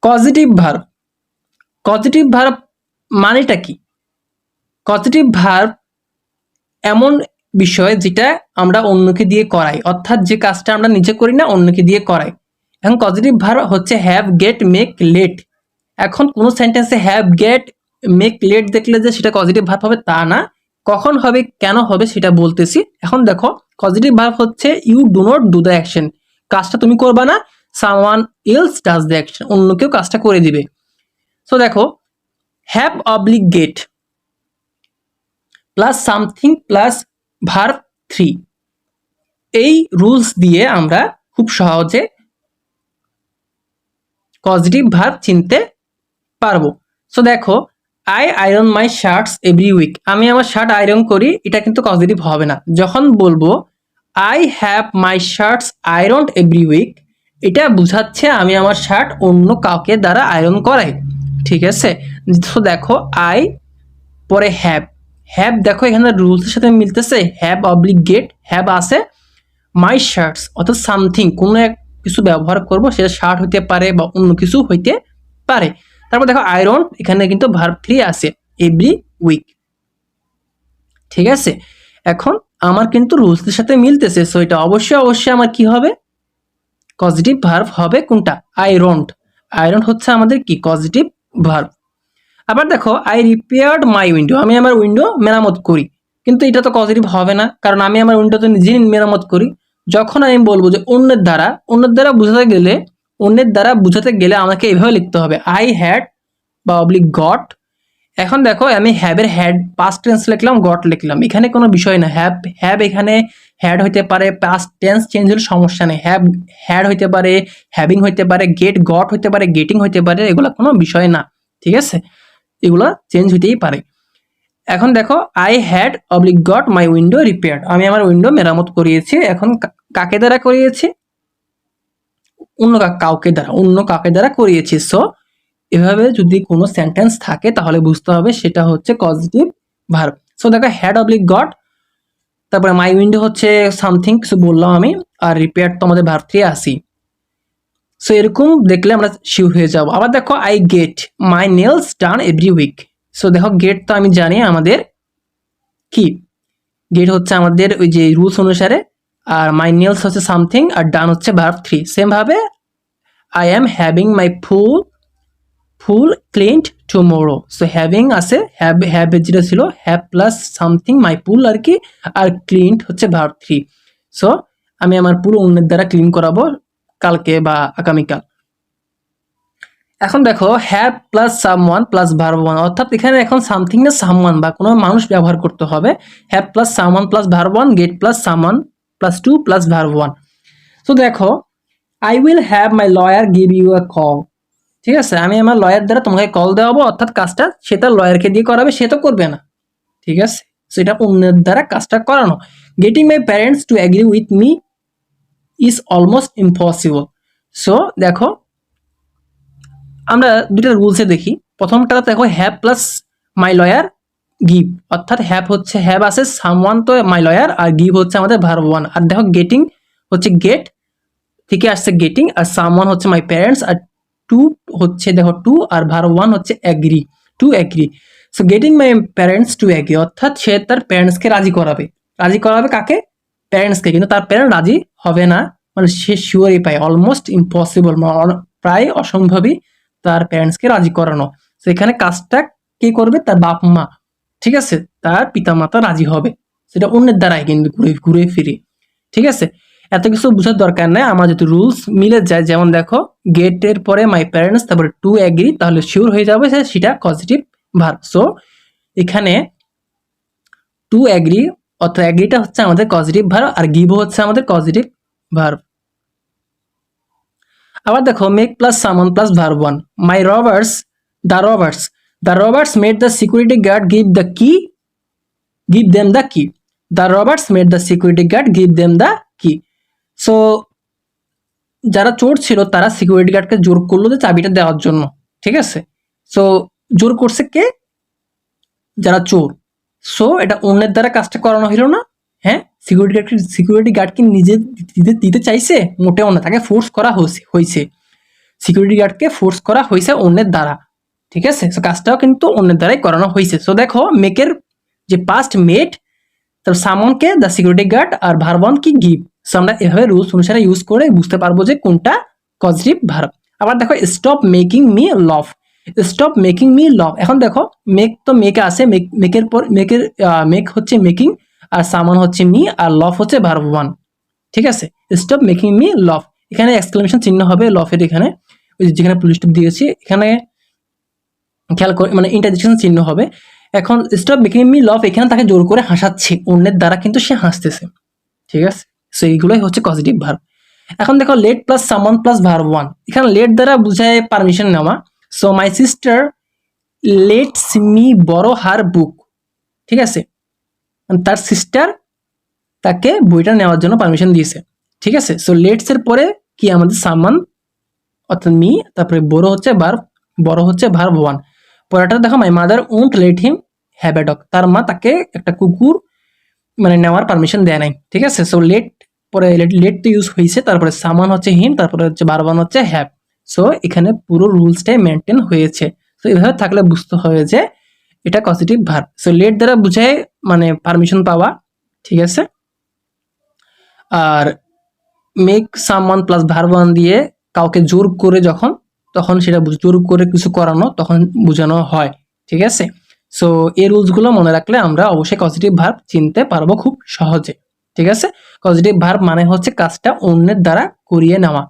Positive verb, positive verb মানেটা কি? Positive verb এমন বিষয় যেটা আমরা অন্যকে দিয়ে করাই, অর্থাৎ যে কাজটা আমরা নিজে করি না অন্যকে দিয়ে করাই। এখন পজিটিভ ভার্ব হচ্ছে হ্যাভ, গেট, মেক, লেট। এখন কোনো সেন্টেন্সে হ্যাভ, গেট, মেক, লেট দেখলে যে সেটা পজিটিভ ভার্ব হবে তা না। কখন হবে, কেন হবে সেটা বলতেছি। এখন দেখো পজিটিভ ভার্ব হচ্ছে you do not do the action, কাজটা তুমি করবা না, someone else does the action, অন্য কেউ কাজটা করে দিবে। সো দেখো have oblique get plus something plus verb 3, এই রুলস দিয়ে আমরা খুব সহজে পজিটিভ ভার্ব চিনতে পারবো। সো দেখো I iron my shirts every week, আমি আমার শার্ট আয়রন করি, এটা কিন্তু পজিটিভ হবে না। যখন বলবো I have my shirts iron every week, এটা বুঝাচ্ছে আমি আমার শার্ট অন্য কাউকে দ্বারা আয়রন করাই, ঠিক আছে। তো দেখো আই পরে হ্যাভ, হ্যাভ দেখো এখানে রুলসের সাথে মিলতেছে, হ্যাভ অবলিক গেট, হ্যাভ আছে মাই শার্টস, অর্থাৎ সামথিং কোনো এক কিছু ব্যবহার করব, সেটা শার্ট হইতে পারে বা অন্য কিছু হইতে পারে। তারপর দেখো আয়রন, এখানে কিন্তু ভার্ব 3 আছে এভরি উইক, ঠিক আছে। এখন আমার কিন্তু রুলসের সাথে মিলতেছে, সো এটা অবশ্যই অবশ্যই আমার কি হবে, পজিটিভ ভার্ব হবে। কোনটা? আয়রন, আয়রন হচ্ছে আমাদের কি পজিটিভ ভার্ব। আবার দেখো আই রিপেয়ার্ড মাই উইন্ডো, আমি আমার উইন্ডো মেরামত করি, কিন্তু এটা তো পজিটিভ হবে না, কারণ আমি আমার উইন্ডো তো নিজেই মেরামত করি। যখন আমি বলবো যে অন্যের দ্বারা, অন্যের দ্বারা বোঝাতে গেলে, অন্যের দ্বারা বোঝাতে গেলে আমাকে এভাবে লিখতে হবে আই হ্যাড বা অবলিক গট। এখন দেখো আমি হ্যাবের হ্যাড পাস্ট টেন্স লিখলাম, গট লিখলাম, এখানে কোনো বিষয় না। হ্যাভ, হ্যাভ এখানে হ্যাড হইতে পারে, পাস্ট টেন্স চেঞ্জ হলে সমস্যা নেই। হ্যাভ হ্যাড হইতে পারে, হ্যাভিং হইতে পারে, গেট গট হইতে পারে, গেটিং হইতে পারে, এগুলো কোনো বিষয় না, ঠিক আছে, এগুলা চেঞ্জ হইতেই পারে। এখন দেখো I had oblique got my window repaired, আমি আমার উইন্ডো মেরামত করিয়েছি। এখন কাকে দ্বারা করিয়েছি? অন্য কাউকে দ্বারা, অন্য কাউকে দ্বারা করিয়েছি। সো এভাবে যদি কোনো সেন্টেন্স থাকে তাহলে বুঝতে হবে সেটা হচ্ছে পজিটিভ ভার্ব। সো দেখো হ্যাড অবলিক গট, তারপরে মাই উইন্ডো হচ্ছে সামথিং কিছু বললাম আমি, আর রিপেয়ার তো আমাদের ভার্ব 3 আসি। সো এরকম দেখলে আমরা শিওর হয়ে যাব। আবার দেখো I get my nails done every week. So দেখো গেট তো আমি জানি আমাদের কি, গেট হচ্ছে আমাদের ওই যে রুলস অনুসারে, আর মাই নেলস হচ্ছে সামথিং, আর ডান হচ্ছে ভার্ব 3। সেম ভাবে I am having my full cleaned tomorrow. So having আছে, হ্যাভ যেটা ছিল হ্যাভ প্লাস সামথিং মাই পুল আর কি, আর ক্লিনড হচ্ছে ভার্ব 3। সো আমি আমার পুল অন্যের দ্বারা ক্লিন করাবো কালকে বা আগামীকাল। এখন দেখো have plus someone plus verb 1, অর্থাৎ এখানে এখন সামথিং না সামওয়ান বা কোনো মানুষ ব্যবহার করতে হবে। Have plus someone plus verb 1, get plus someone plus 2 plus verb 1। So দেখো I will have my lawyer give you a call, ঠিক আছে, আমি আমার লয়ার দ্বারা তোমাকে কল দেওয়াবো, অর্থাৎ কাজটা সেটা লয়ারকে দিয়ে করাবে, সে তো করবে না, ঠিক আছে। সেটা অন্যের দ্বারা কাজটা করানো। Getting my parents to agree with me is almost impossible. So দেখো আমরা দুটো রুলসে দেখি, প্রথমটা দেখো have plus my lawyer give, অর্থাৎ হ্যাভ হচ্ছে হ্যাভ আছে সামওয়ান তো মাই লয়ার, আর গিভ হচ্ছে আমাদের ভার্ব 1। আর দেখো গেটিং হচ্ছে গেট থেকে আসছে গেটিং, আর সামওয়ান হচ্ছে মাই প্যারেন্টস, আর টু হচ্ছে দেখো টু, আর ভার্ব 1 হচ্ছে agree, to agree. So getting my parents to agree, অর্থাৎ সে তার প্যারেন্টসকে রাজি করাবে, রাজি করাবে কাকে? প্যারেন্টসকে, কিন্তু তার প্যারেন্ট রাজি হবে না, মানে সে শিওরই পায়, অলমোস্ট ইম্পসিবল, প্রায় অসম্ভবই তার প্যারেন্টসকে রাজি করানো। সেখানে কাজটা কে করবে? তার বাপ মা, ঠিক আছে, তার পিতামাতা রাজি হবে, সেটা অন্যের দ্বারাই কিন্তু ঘুরে ঘুরে ফিরে, ঠিক আছে। এত কিছু বোঝার দরকার নেই, আমার যদি রুলস মিলে যায়, যেমন দেখো গেটের পরে মাই প্যারেন্টস তারপরে টু এগ্রি, তাহলে শিওর হয়ে যাবে সেটা পজিটিভ ভার্ব। সো এখানে টু এগ্রি অর্থাৎ এগ্রিটা হচ্ছে আমাদের পজিটিভ ভার্ব, আর গিভ হচ্ছে আমাদের পজিটিভ ভার্ব। আবার দেখো make plus someone plus verb 1, my robbers the robbers made the security guard give them the key, the robbers made the security guard give them the key. So যারা চোর ছিল তারা security গার্ডকে জোর করলো যে চাবিটা দেওয়ার জন্য, ঠিক আছে। সো জোর করছে কে? যারা চোর। সো এটা অন্যের দ্বারা কাজটা করানো হলো না, হ্যাঁ, সিকিউরিটি গার্ড কি নিজে দিতে চাইছে? মোটেও না, তাকে ফোর্স করা হয়েছে। সিকিউরিটি গার্ডকে ফোর্স করা হয়েছে অন্যের দ্বারা, ঠিক আছে। সো কাজটাও কিন্তু অন্যের দ্বারাই করানো হয়েছে। সো দেখো মেকের যে পাস্ট মেড, তারপর সামনকে দ্য সিকিউরিটি গার্ড, আর ভার্ব ওয়ান কি গিভ। সো আমরা এভাবে রুলস অনুসারে ইউজ করে বুঝতে পারবো যে কোনটা পজিটিভ ভার্ব। আবার দেখো স্টপ মেকিং মি লাভ, স্টপ মেকিং মি লাভ। এখন দেখো মেক তো মেক আছে, মেকের পর মেক হচ্ছে মেকিং, আর সামন হচ্ছে মি, আর লভ হচ্ছে ভার্ব ওয়ান, ঠিক আছে। স্টপ মেকিং মি লাভ, এখানে এক্সক্লেমেশন চিহ্ন হবে লভের, এখানে যেখানে পুলিশ স্টপ দিয়েছি এখানে খেয়াল করে মানে ইন্টারজেকশন চিহ্ন হবে। এখন স্টপ মেকিং মি লাভ, এখানে তাকে জোর করে হাসাচ্ছে, অন্যের দ্বারা কিন্তু সে হাসতেছে, ঠিক আছে। সো এইগুলোই হচ্ছে পজিটিভ ভার্ব। এখন দেখো লেট প্লাস সামন প্লাস ভার্ব ওয়ান, এখানে লেট দ্বারা বুঝায় পারমিশন নেওয়া। So my sister let's me বড় হার বুক, ঠিক আছে, তার সিস্টার তাকে বইটা নেওয়ার জন্য পারমিশন দিয়েছে, ঠিক আছে। সো লেটস এর পরে কি আমাদের সামান অর্থাৎ মি, তারপরে বড় হচ্ছে ভার্ব ওয়ান। পরেরটা দেখো my mother won't let him have a dog, তার মা তাকে একটা কুকুর মানে নেওয়ার পারমিশন দেয় নাই, ঠিক আছে। সো লেট পরে লেট তো ইউজ হয়েছে, তারপরে সামান হচ্ছে হিম, তারপরে হচ্ছে ভার্ব ওয়ান হচ্ছে হ্যাভ। সো এখানে পুরো রুলসটাই মেনটেন হয়েছে। সো এভাবে থাকলে বুঝতে হবে যে এটা পজিটিভ ভার্ব। সো লেট দ্বারা বুঝায় মানে পারমিশন পাওয়া, ঠিক আছে। আর make someone plus verb one দিয়ে কাউকে জোর করে তখন সেটা জোর করে কিছু করানো তখন বোঝানো হয়, ঠিক আছে। সো এই রুলসগুলো মনে রাখলে আমরা অবশ্যই পজিটিভ ভার্ব চিনতে পারবো খুব সহজে, ঠিক আছে। পজিটিভ ভার্ব মানে হচ্ছে কাজটা অন্যের দ্বারা করিয়ে নেওয়া।